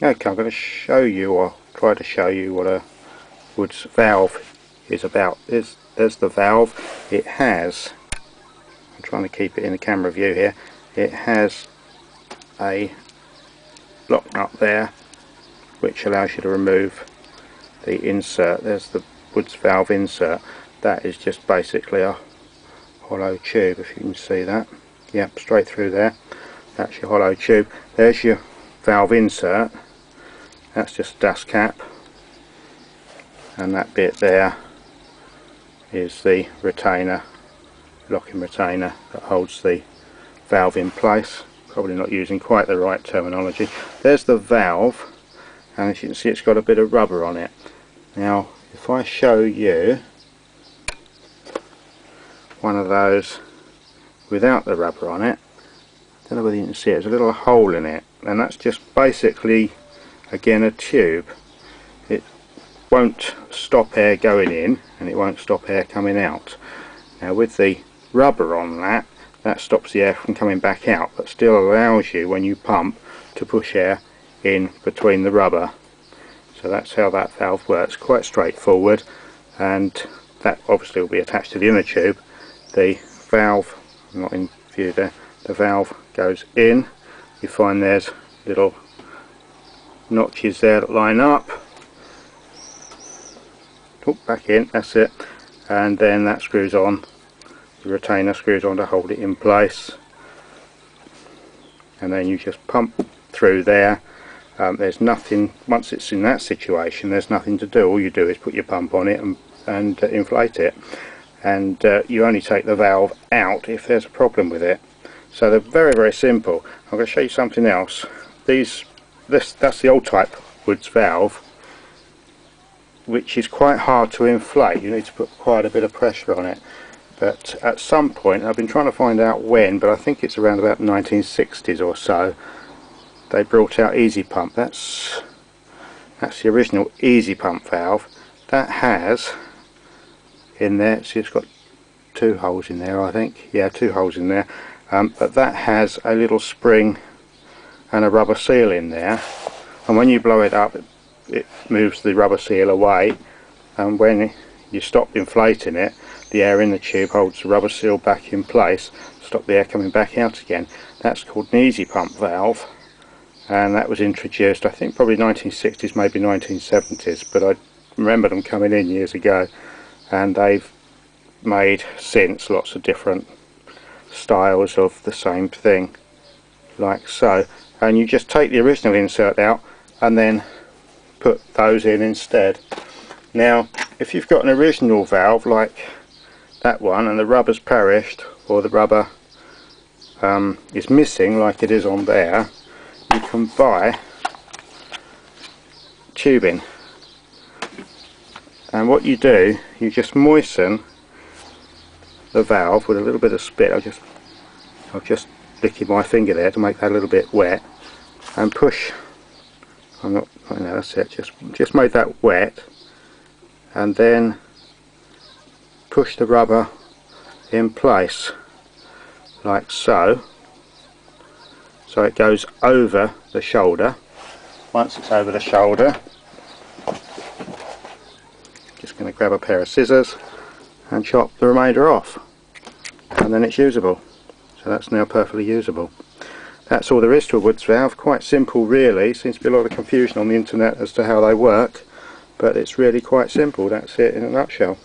Okay, I'm going to show you, or try to show you, what a Wood's valve is about. There's the valve. It has, I'm trying to keep it in the camera view here, it has a lock nut there which allows you to remove the insert. There's the Wood's valve insert. That is just basically a hollow tube, if you can see that. Yep, straight through there. That's your hollow tube. There's your valve insert. That's just a dust cap, and that bit there is the retainer, locking retainer that holds the valve in place. Probably not using quite the right terminology. There's the valve, and as you can see, it's got a bit of rubber on it. Now if I show you one of those without the rubber on it, I don't know whether you can see it, there's a little hole in it, and that's just basically, again, a tube. It won't stop air going in and it won't stop air coming out. Now with the rubber on that, that stops the air from coming back out, but still allows you, when you pump, to push air in between the rubber. So that's how that valve works. Quite straightforward, and that obviously will be attached to the inner tube. The valve, not in view there, the valve goes in. You find there's little notches there that line up. Oh, back in, that's it. And then that screws on, the retainer screws on to hold it in place. And then you just pump through there. There's nothing, once it's in that situation, there's nothing to do. All you do is put your pump on it and inflate it. And you only take the valve out if there's a problem with it. So they're very, very simple. I'm going to show you something else. That's the old type Wood's valve, which is quite hard to inflate. You need to put quite a bit of pressure on it. But at some point, I've been trying to find out when, but I think it's around about the 1960s or so, they brought out Easy Pump. That's the original Easy Pump valve. That has in there, see, it's got two holes in there, I think. Yeah, two holes in there. But that has a little spring and a rubber seal in there, and when you blow it up, it moves the rubber seal away, and when you stop inflating it, the air in the tube holds the rubber seal back in place to stop the air coming back out again. That's called an Easy Pump valve, and that was introduced, I think, probably 1960s, maybe 1970s, but I remember them coming in years ago, and they've made since lots of different styles of the same thing, like so. And you just take the original insert out and then put those in instead. Now if you've got an original valve like that one and the rubber's perished, or the rubber is missing like it is on there, you can buy tubing, and what you do, you just moisten the valve with a little bit of spit. I'll just licking my finger there to make that a little bit wet, and push. No, that's it. Just made that wet, and then push the rubber in place like so. So it goes over the shoulder. Once it's over the shoulder, just going to grab a pair of scissors and chop the remainder off, and then it's usable. So that's now perfectly usable. That's all there is to a Wood's valve. Quite simple really. Seems to be a lot of confusion on the internet as to how they work, but it's really quite simple. That's it in a nutshell.